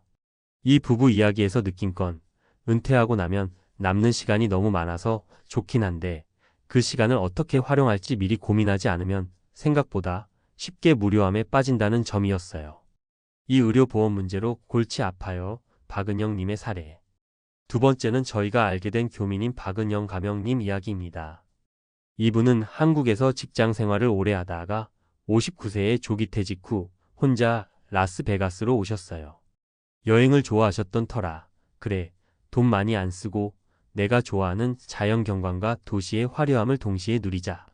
이 부부 이야기에서 느낀 건 은퇴하고 나면 남는 시간이 너무 많아서 좋긴 한데 그 시간을 어떻게 활용할지 미리 고민하지 않으면 생각보다 쉽게 무료함에 빠진다는 점이었어요. 이 의료보험 문제로 골치 아파요. 박은영님의 사례. 두 번째는 저희가 알게 된 교민인 박은영 가명님 이야기입니다. 이분은 한국에서 직장 생활을 오래 하다가 59세에 조기 퇴직 후 혼자 라스베가스로 오셨어요. 여행을 좋아하셨던 터라 그래, 돈 많이 안 쓰고 내가 좋아하는 자연 경관과 도시의 화려함을 동시에 누리자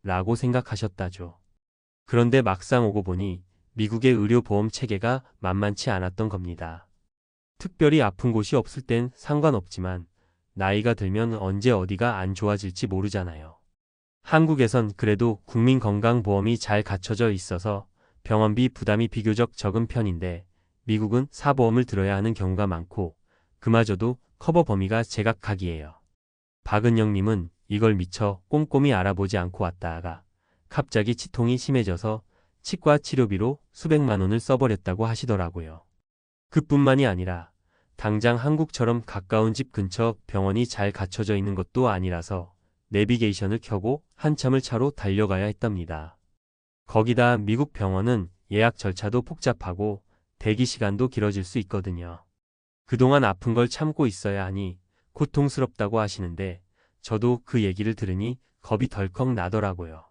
라고 생각하셨다죠. 그런데 막상 오고 보니 미국의 의료보험 체계가 만만치 않았던 겁니다. 특별히 아픈 곳이 없을 땐 상관없지만 나이가 들면 언제 어디가 안 좋아질지 모르잖아요. 한국에선 그래도 국민건강보험이 잘 갖춰져 있어서 병원비 부담이 비교적 적은 편인데 미국은 사보험을 들어야 하는 경우가 많고 그마저도 커버 범위가 제각각이에요. 박은영님은 이걸 미처 꼼꼼히 알아보지 않고 왔다가 갑자기 치통이 심해져서 치과 치료비로 수백만 원을 써버렸다고 하시더라고요. 그뿐만이 아니라 당장 한국처럼 가까운 집 근처 병원이 잘 갖춰져 있는 것도 아니라서 내비게이션을 켜고 한참을 차로 달려가야 했답니다. 거기다 미국 병원은 예약 절차도 복잡하고 대기 시간도 길어질 수 있거든요. 그동안 아픈 걸 참고 있어야 하니 고통스럽다고 하시는데 저도 그 얘기를 들으니 겁이 덜컥 나더라고요.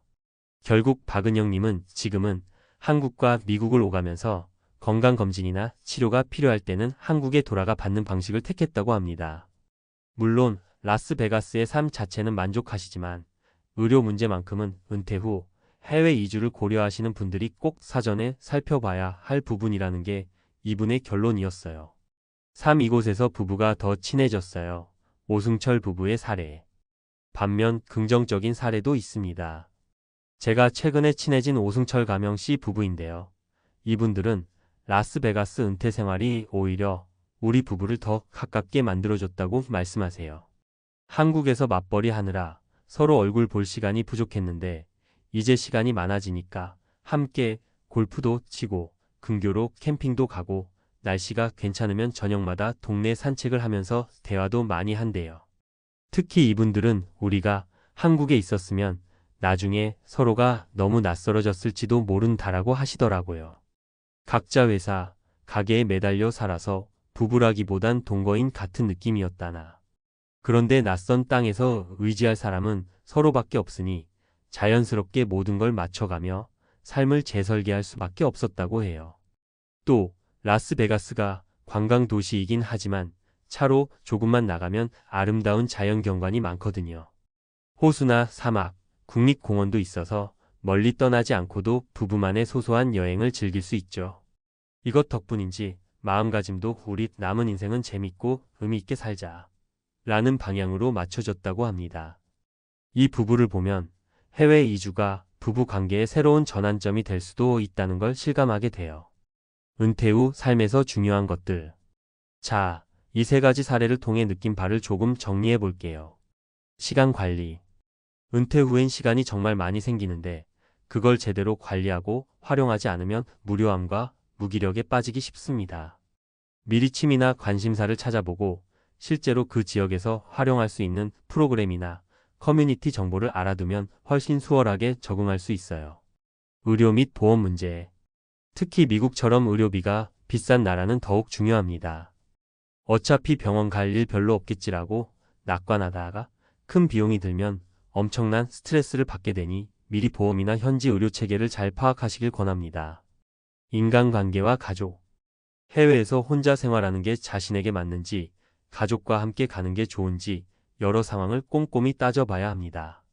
결국 박은영님은 지금은 한국과 미국을 오가면서 건강검진이나 치료가 필요할 때는 한국에 돌아가 받는 방식을 택했다고 합니다. 물론 라스베가스의 삶 자체는 만족하시지만 의료 문제만큼은 은퇴 후 해외 이주를 고려하시는 분들이 꼭 사전에 살펴봐야 할 부분이라는 게 이분의 결론이었어요. 3. 이곳에서 부부가 더 친해졌어요. 오승철 부부의 사례. 반면 긍정적인 사례도 있습니다. 제가 최근에 친해진 오승철 가명 씨 부부인데요. 이분들은 라스베가스 은퇴 생활이 오히려 우리 부부를 더 가깝게 만들어줬다고 말씀하세요. 한국에서 맞벌이 하느라 서로 얼굴 볼 시간이 부족했는데 이제 시간이 많아지니까 함께 골프도 치고 근교로 캠핑도 가고 날씨가 괜찮으면 저녁마다 동네 산책을 하면서 대화도 많이 한대요. 특히 이분들은 우리가 한국에 있었으면 나중에 서로가 너무 낯설어졌을지도 모른다라고 하시더라고요. 각자 회사, 가게에 매달려 살아서 부부라기보단 동거인 같은 느낌이었다나. 그런데 낯선 땅에서 의지할 사람은 서로밖에 없으니 자연스럽게 모든 걸 맞춰가며 삶을 재설계할 수밖에 없었다고 해요. 또 라스베가스가 관광 도시이긴 하지만 차로 조금만 나가면 아름다운 자연 경관이 많거든요. 호수나 사막, 국립공원도 있어서 멀리 떠나지 않고도 부부만의 소소한 여행을 즐길 수 있죠. 이것 덕분인지 마음가짐도 우리 남은 인생은 재밌고 의미 있게 살자 라는 방향으로 맞춰졌다고 합니다. 이 부부를 보면 해외 이주가 부부 관계의 새로운 전환점이 될 수도 있다는 걸 실감하게 돼요. 은퇴 후 삶에서 중요한 것들. 자, 이 세 가지 사례를 통해 느낀 바를 조금 정리해 볼게요. 시간 관리. 은퇴 후엔 시간이 정말 많이 생기는데 그걸 제대로 관리하고 활용하지 않으면 무료함과 무기력에 빠지기 쉽습니다. 미리 취미나 관심사를 찾아보고 실제로 그 지역에서 활용할 수 있는 프로그램이나 커뮤니티 정보를 알아두면 훨씬 수월하게 적응할 수 있어요. 의료 및 보험 문제. 특히 미국처럼 의료비가 비싼 나라는 더욱 중요합니다. 어차피 병원 갈 일 별로 없겠지라고 낙관하다가 큰 비용이 들면 엄청난 스트레스를 받게 되니 미리 보험이나 현지 의료 체계를 잘 파악하시길 권합니다. 인간관계와 가족. 해외에서 혼자 생활하는 게 자신에게 맞는지, 가족과 함께 가는 게 좋은지 여러 상황을 꼼꼼히 따져봐야 합니다.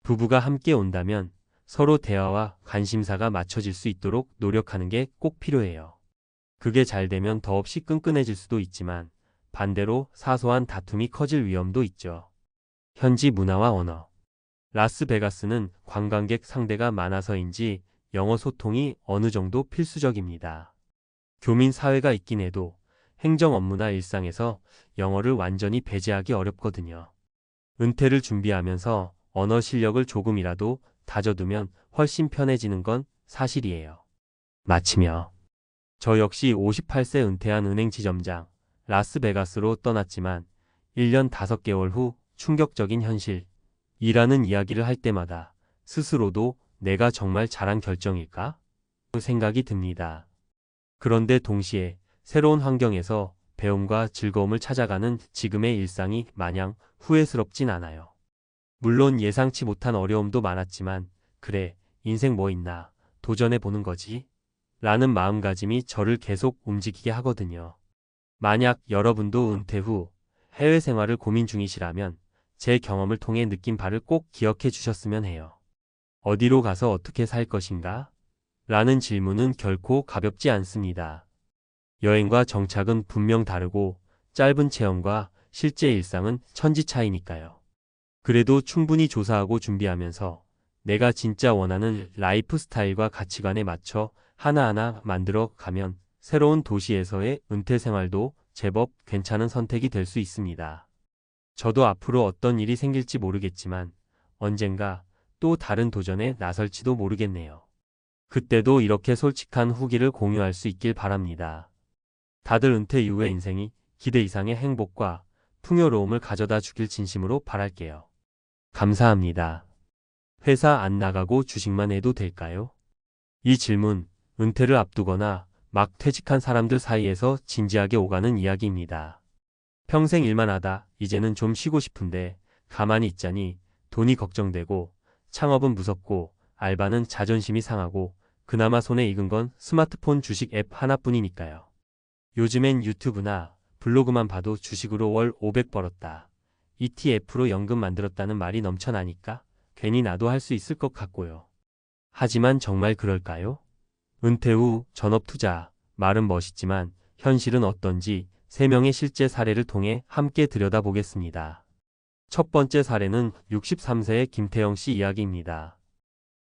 부부가 함께 온다면 서로 대화와 관심사가 맞춰질 수 있도록 노력하는 게 꼭 필요해요. 그게 잘 되면 더없이 끈끈해질 수도 있지만 반대로 사소한 다툼이 커질 위험도 있죠. 현지 문화와 언어. 라스베가스는 관광객 상대가 많아서인지 영어 소통이 어느 정도 필수적입니다. 교민 사회가 있긴 해도 행정 업무나 일상에서 영어를 완전히 배제하기 어렵거든요. 은퇴를 준비하면서 언어 실력을 조금이라도 다져두면 훨씬 편해지는 건 사실이에요. 마치며 저 역시 58세 은퇴한 은행 지점장 라스베가스로 떠났지만 1년 5개월 후 충격적인 현실 이라는 이야기를 할 때마다 스스로도 내가 정말 잘한 결정일까? 생각이 듭니다. 그런데 동시에 새로운 환경에서 배움과 즐거움을 찾아가는 지금의 일상이 마냥 후회스럽진 않아요. 물론 예상치 못한 어려움도 많았지만 그래, 인생 뭐 있나, 도전해보는 거지? 라는 마음가짐이 저를 계속 움직이게 하거든요. 만약 여러분도 은퇴 후 해외 생활을 고민 중이시라면 제 경험을 통해 느낀 바를 꼭 기억해 주셨으면 해요. 어디로 가서 어떻게 살 것인가? 라는 질문은 결코 가볍지 않습니다. 여행과 정착은 분명 다르고 짧은 체험과 실제 일상은 천지 차이니까요. 그래도 충분히 조사하고 준비하면서 내가 진짜 원하는 라이프 스타일과 가치관에 맞춰 하나하나 만들어 가면 새로운 도시에서의 은퇴 생활도 제법 괜찮은 선택이 될 수 있습니다. 저도 앞으로 어떤 일이 생길지 모르겠지만 언젠가 또 다른 도전에 나설지도 모르겠네요. 그때도 이렇게 솔직한 후기를 공유할 수 있길 바랍니다. 다들 은퇴 이후의 인생이 기대 이상의 행복과 풍요로움을 가져다 주길 진심으로 바랄게요. 감사합니다. 회사 안 나가고 주식만 해도 될까요? 이 질문, 은퇴를 앞두거나 막 퇴직한 사람들 사이에서 진지하게 오가는 이야기입니다. 평생 일만 하다 이제는 좀 쉬고 싶은데 가만히 있자니 돈이 걱정되고 창업은 무섭고 알바는 자존심이 상하고 그나마 손에 익은 건 스마트폰 주식 앱 하나뿐이니까요. 요즘엔 유튜브나 블로그만 봐도 주식으로 월 500 벌었다. ETF로 연금 만들었다는 말이 넘쳐나니까 괜히 나도 할 수 있을 것 같고요. 하지만 정말 그럴까요? 은퇴 후 전업 투자, 말은 멋있지만 현실은 어떤지 3명의 실제 사례를 통해 함께 들여다보겠습니다. 첫 번째 사례는 63세의 김태영 씨 이야기입니다.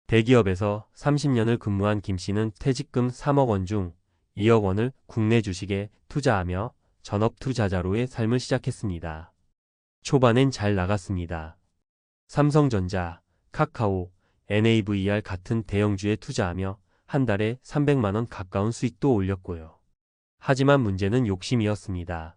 대기업에서 30년을 근무한 김 씨는 퇴직금 3억 원 중 2억 원을 국내 주식에 투자하며 전업 투자자로의 삶을 시작했습니다. 초반엔 잘 나갔습니다. 삼성전자, 카카오, NAVR 같은 대형주에 투자하며 한 달에 300만 원 가까운 수익도 올렸고요. 하지만 문제는 욕심이었습니다.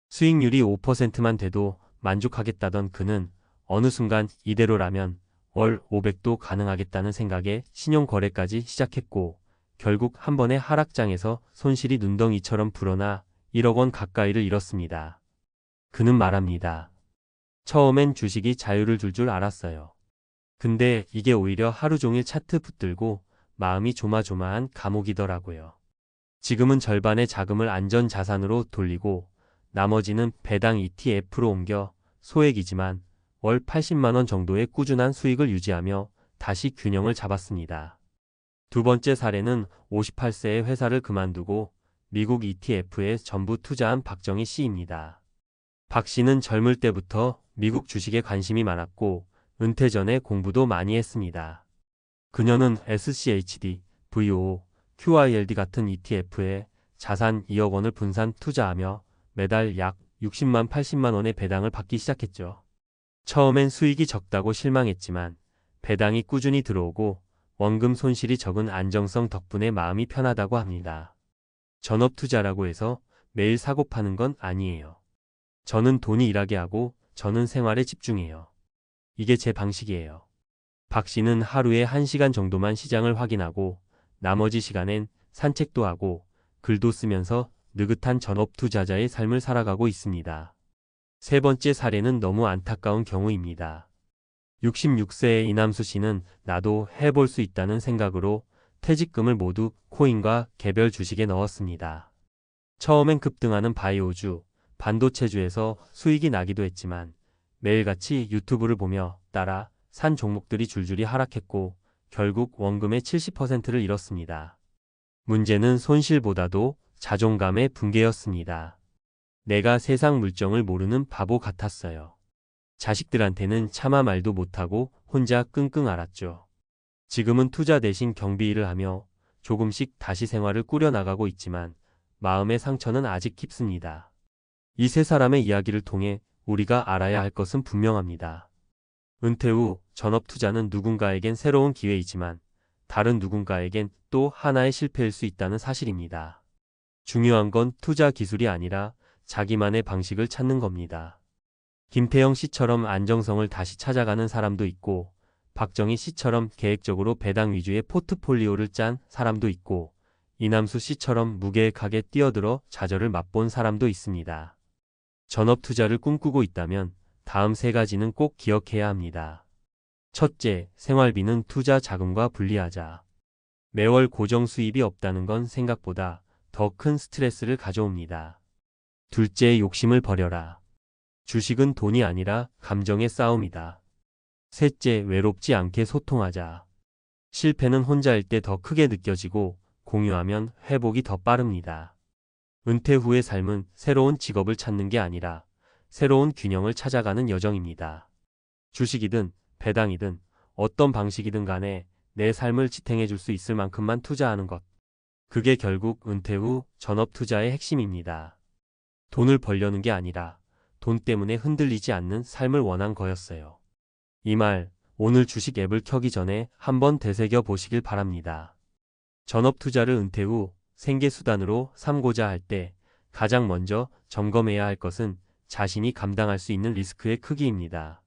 수익률이 5%만 돼도 만족하겠다던 그는 어느 순간 이대로라면 월 500도 가능하겠다는 생각에 신용거래까지 시작했고 결국 한 번의 하락장에서 손실이 눈덩이처럼 불어나 1억 원 가까이를 잃었습니다. 그는 말합니다. 처음엔 주식이 자유를 줄 줄 알았어요. 근데 이게 오히려 하루 종일 차트 붙들고 마음이 조마조마한 감옥이더라고요. 지금은 절반의 자금을 안전자산으로 돌리고 나머지는 배당 ETF로 옮겨 소액이지만 월 80만 원 정도의 꾸준한 수익을 유지하며 다시 균형을 잡았습니다. 두 번째 사례는 58세의 회사를 그만두고 미국 ETF에 전부 투자한 박정희 씨입니다. 박 씨는 젊을 때부터 미국 주식에 관심이 많았고 은퇴 전에 공부도 많이 했습니다. 그녀는 SCHD, VO, QYLD 같은 ETF에 자산 2억 원을 분산 투자하며 매달 약 60만 80만 원의 배당을 받기 시작했죠. 처음엔 수익이 적다고 실망했지만 배당이 꾸준히 들어오고 원금 손실이 적은 안정성 덕분에 마음이 편하다고 합니다. 전업 투자라고 해서 매일 사고 파는 건 아니에요. 저는 돈이 일하게 하고 저는 생활에 집중해요. 이게 제 방식이에요. 박 씨는 하루에 1시간 정도만 시장을 확인하고 나머지 시간엔 산책도 하고 글도 쓰면서 느긋한 전업 투자자의 삶을 살아가고 있습니다. 세 번째 사례는 너무 안타까운 경우입니다. 66세의 이남수 씨는 나도 해볼 수 있다는 생각으로 퇴직금을 모두 코인과 개별 주식에 넣었습니다. 처음엔 급등하는 바이오주, 반도체주에서 수익이 나기도 했지만 매일같이 유튜브를 보며 따라 산 종목들이 줄줄이 하락했고 결국 원금의 70%를 잃었습니다. 문제는 손실보다도 자존감의 붕괴였습니다. 내가 세상 물정을 모르는 바보 같았어요. 자식들한테는 차마 말도 못하고 혼자 끙끙 앓았죠. 지금은 투자 대신 경비 일을 하며 조금씩 다시 생활을 꾸려나가고 있지만 마음의 상처는 아직 깊습니다. 이 세 사람의 이야기를 통해 우리가 알아야 할 것은 분명합니다. 은퇴 후 전업 투자는 누군가에겐 새로운 기회이지만 다른 누군가에겐 또 하나의 실패일 수 있다는 사실입니다. 중요한 건 투자 기술이 아니라 자기만의 방식을 찾는 겁니다. 김태영 씨처럼 안정성을 다시 찾아가는 사람도 있고 박정희 씨처럼 계획적으로 배당 위주의 포트폴리오를 짠 사람도 있고 이남수 씨처럼 무계획하게 뛰어들어 좌절을 맛본 사람도 있습니다. 전업 투자를 꿈꾸고 있다면 다음 세 가지는 꼭 기억해야 합니다. 첫째, 생활비는 투자 자금과 분리하자. 매월 고정 수입이 없다는 건 생각보다 더 큰 스트레스를 가져옵니다. 둘째, 욕심을 버려라. 주식은 돈이 아니라 감정의 싸움이다. 셋째, 외롭지 않게 소통하자. 실패는 혼자일 때 더 크게 느껴지고 공유하면 회복이 더 빠릅니다. 은퇴 후의 삶은 새로운 직업을 찾는 게 아니라 새로운 균형을 찾아가는 여정입니다. 주식이든 배당이든 어떤 방식이든 간에 내 삶을 지탱해 줄 수 있을 만큼만 투자하는 것. 그게 결국 은퇴 후 전업 투자의 핵심입니다. 돈을 벌려는 게 아니라 돈 때문에 흔들리지 않는 삶을 원한 거였어요. 이 말 오늘 주식 앱을 켜기 전에 한번 되새겨 보시길 바랍니다. 전업 투자를 은퇴 후 생계 수단으로 삼고자 할 때 가장 먼저 점검해야 할 것은 자신이 감당할 수 있는 리스크의 크기입니다.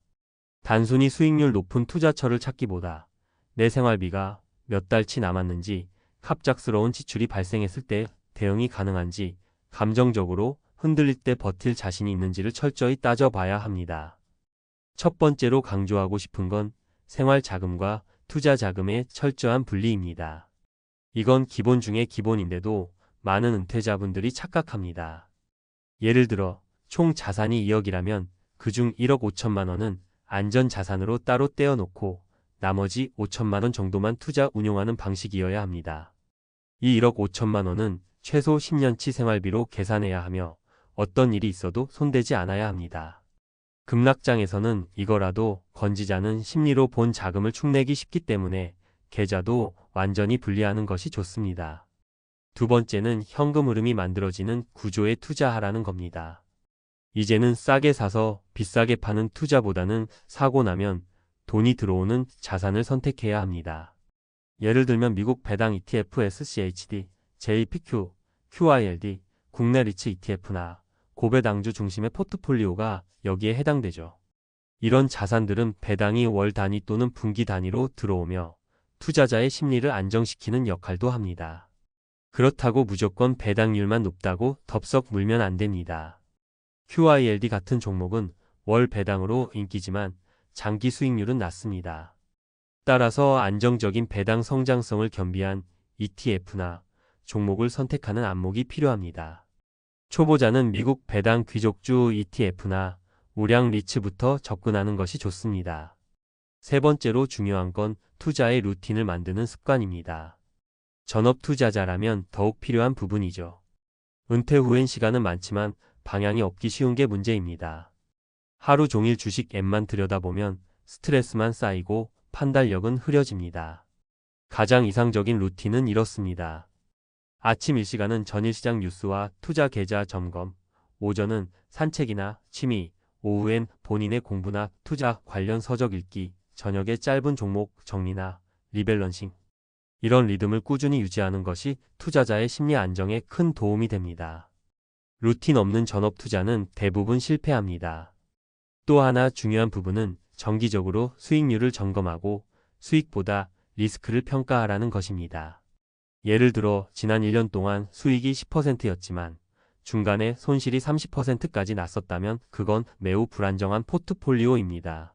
단순히 수익률 높은 투자처를 찾기보다 내 생활비가 몇 달치 남았는지, 갑작스러운 지출이 발생했을 때 대응이 가능한지, 감정적으로 흔들릴 때 버틸 자신이 있는지를 철저히 따져봐야 합니다. 첫 번째로 강조하고 싶은 건 생활 자금과 투자 자금의 철저한 분리입니다. 이건 기본 중에 기본인데도 많은 은퇴자분들이 착각합니다. 예를 들어 총 자산이 2억이라면 그중 1억 5천만 원은 안전자산으로 따로 떼어놓고 나머지 5천만 원 정도만 투자 운용하는 방식이어야 합니다. 이 1억 5천만 원은 최소 10년치 생활비로 계산해야 하며 어떤 일이 있어도 손대지 않아야 합니다. 급락장에서는 이거라도 건지자는 심리로 본 자금을 축내기 쉽기 때문에 계좌도 완전히 분리하는 것이 좋습니다. 두 번째는 현금 흐름이 만들어지는 구조에 투자하라는 겁니다. 이제는 싸게 사서 비싸게 파는 투자보다는 사고 나면 돈이 들어오는 자산을 선택해야 합니다. 예를 들면 미국 배당 ETF SCHD, JPQ, QILD, 국내 리츠 ETF나 고배당주 중심의 포트폴리오가 여기에 해당되죠. 이런 자산들은 배당이 월 단위 또는 분기 단위로 들어오며 투자자의 심리를 안정시키는 역할도 합니다. 그렇다고 무조건 배당률만 높다고 덥석 물면 안 됩니다. QILD 같은 종목은 월 배당으로 인기지만 장기 수익률은 낮습니다. 따라서 안정적인 배당 성장성을 겸비한 ETF나 종목을 선택하는 안목이 필요합니다. 초보자는 미국 배당 귀족주 ETF나 우량 리츠부터 접근하는 것이 좋습니다. 세 번째로 중요한 건 투자의 루틴을 만드는 습관입니다. 전업 투자자라면 더욱 필요한 부분이죠. 은퇴 후엔 시간은 많지만 방향이 없기 쉬운 게 문제입니다. 하루 종일 주식 앱만 들여다보면 스트레스만 쌓이고 판단력은 흐려집니다. 가장 이상적인 루틴은 이렇습니다. 아침 일시간은 전일시장 뉴스와 투자 계좌 점검, 오전은 산책이나 취미, 오후엔 본인의 공부나 투자 관련 서적 읽기, 저녁에 짧은 종목 정리나 리밸런싱. 이런 리듬을 꾸준히 유지하는 것이 투자자의 심리 안정에 큰 도움이 됩니다. 루틴 없는 전업 투자는 대부분 실패합니다. 또 하나 중요한 부분은 정기적으로 수익률을 점검하고 수익보다 리스크를 평가하라는 것입니다. 예를 들어 지난 1년 동안 수익이 10%였지만 중간에 손실이 30%까지 났었다면 그건 매우 불안정한 포트폴리오입니다.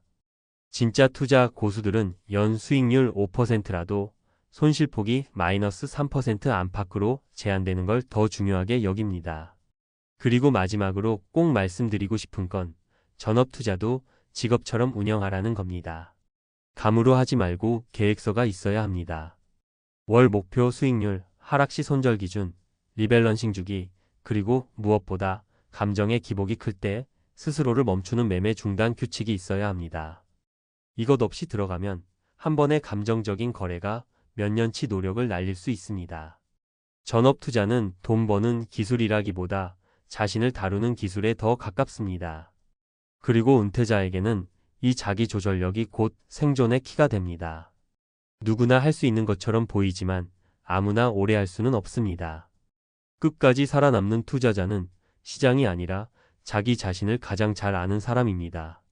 진짜 투자 고수들은 연 수익률 5%라도 손실폭이 마이너스 3% 안팎으로 제한되는 걸 더 중요하게 여깁니다. 그리고 마지막으로 꼭 말씀드리고 싶은 건 전업 투자도 직업처럼 운영하라는 겁니다. 감으로 하지 말고 계획서가 있어야 합니다. 월 목표 수익률, 하락시 손절 기준, 리밸런싱 주기, 그리고 무엇보다 감정의 기복이 클 때 스스로를 멈추는 매매 중단 규칙이 있어야 합니다. 이것 없이 들어가면 한 번의 감정적인 거래가 몇 년치 노력을 날릴 수 있습니다. 전업 투자는 돈 버는 기술이라기보다 자신을 다루는 기술에 더 가깝습니다. 그리고 은퇴자에게는 이 자기 조절력이 곧 생존의 키가 됩니다. 누구나 할 수 있는 것처럼 보이지만 아무나 오래 할 수는 없습니다. 끝까지 살아남는 투자자는 시장이 아니라 자기 자신을 가장 잘 아는 사람입니다.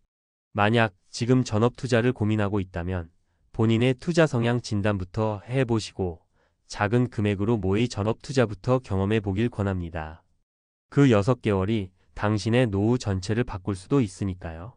만약 지금 전업 투자를 고민하고 있다면 본인의 투자 성향 진단부터 해보시고 작은 금액으로 모의 전업 투자부터 경험해 보길 권합니다. 그 6개월이 당신의 노후 전체를 바꿀 수도 있으니까요.